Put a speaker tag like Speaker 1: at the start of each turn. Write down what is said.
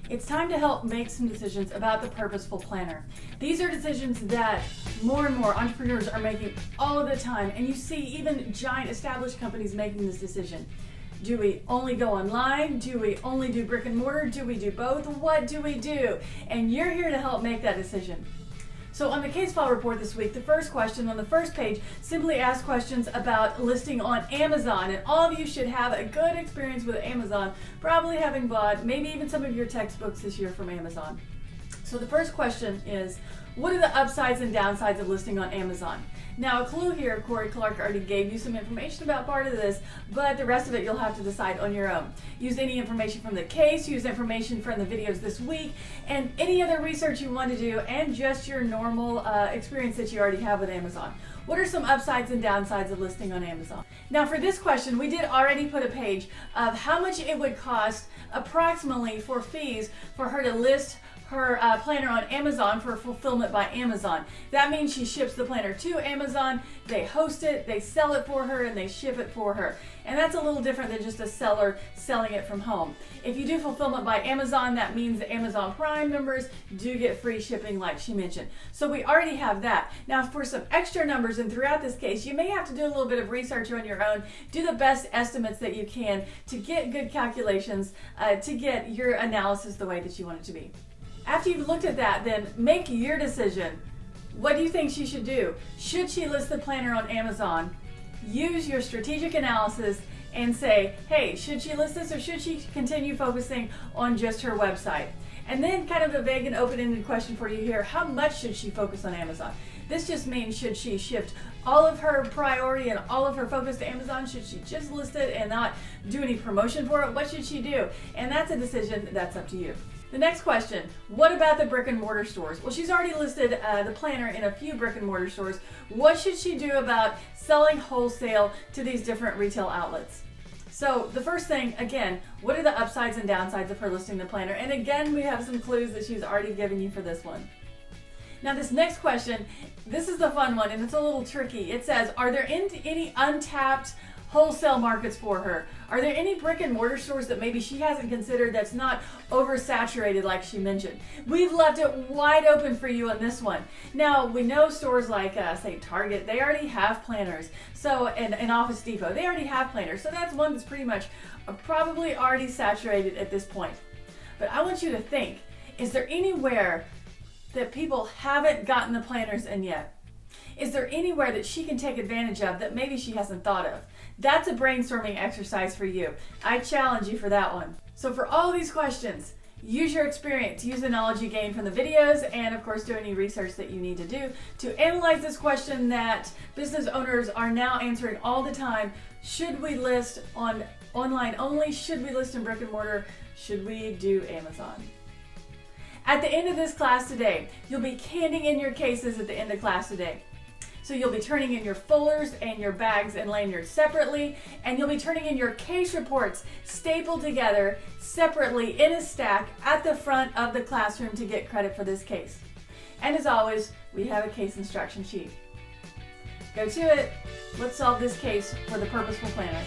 Speaker 1: It's time to help make some decisions about the Purposeful Planner. These are decisions that more and more entrepreneurs are making all of the time, and you see even giant established companies making this decision. Do we only go online? Do we only do brick and mortar? Do we do both? What do we do? And you're here to help make that decision. So on the case file report this week, the first question on the first page simply asks questions about listing on Amazon. And all of you should have a good experience with Amazon, probably having bought maybe even some of your textbooks this year from Amazon. So the first question is, what are the upsides and downsides of listing on Amazon? Now, a clue here, Corie Clark already gave you some information about part of this, but the rest of it you'll have to decide on your own. Use any information from the case, use information from the videos this week, and any other research you want to do, and just your normal experience that you already have with Amazon. What are some upsides and downsides of listing on Amazon? Now, for this question, we did already put a page of how much it would cost approximately for fees for her to list her planner on Amazon for fulfillment by Amazon. That means she ships the planner to Amazon, they host it, they sell it for her, and they ship it for her. And that's a little different than just a seller selling it from home. If you do fulfillment by Amazon, that means the Amazon Prime members do get free shipping like she mentioned. So we already have that. Now for some extra numbers, and throughout this case, you may have to do a little bit of research on your own, do the best estimates that you can to get good calculations, to get your analysis the way that you want it to be. After you've looked at that, then make your decision. What do you think she should do? Should she list the planner on Amazon? Use your strategic analysis and say, hey, should she list this or should she continue focusing on just her website? And then kind of a vague and open-ended question for you here, how much should she focus on Amazon? This just means, should she shift all of her priority and all of her focus to Amazon? Should she just list it and not do any promotion for it? What should she do? And that's a decision that's up to you. The next question, what about the brick and mortar stores? Well, she's already listed the planner in a few brick and mortar stores. What should she do about selling wholesale to these different retail outlets? So the first thing, again, what are the upsides and downsides of her listing the planner? And again, we have some clues that she's already given you for this one. Now this next question, this is the fun one and it's a little tricky. It says, are there any untapped wholesale markets for her? Are there any brick and mortar stores that maybe she hasn't considered that's not oversaturated like she mentioned? We've left it wide open for you on this one. Now, we know stores like, say, Target, they already have planners. So, and Office Depot, they already have planners. So that's one that's pretty much probably already saturated at this point. But I want you to think, is there anywhere that people haven't gotten the planners in yet? Is there anywhere that she can take advantage of that maybe she hasn't thought of? That's a brainstorming exercise for you. I challenge you for that one. So for all these questions, use your experience, use the knowledge you gained from the videos, and of course do any research that you need to do to analyze this question that business owners are now answering all the time. Should we list on online only? Should we list in brick and mortar? Should we do Amazon? At the end of this class today, you'll be handing in your cases at the end of class today. So you'll be turning in your folders and your bags and lanyards separately, and you'll be turning in your case reports stapled together separately in a stack at the front of the classroom to get credit for this case. And as always, we have a case instruction sheet. Go to it. Let's solve this case for the Purposeful Planner.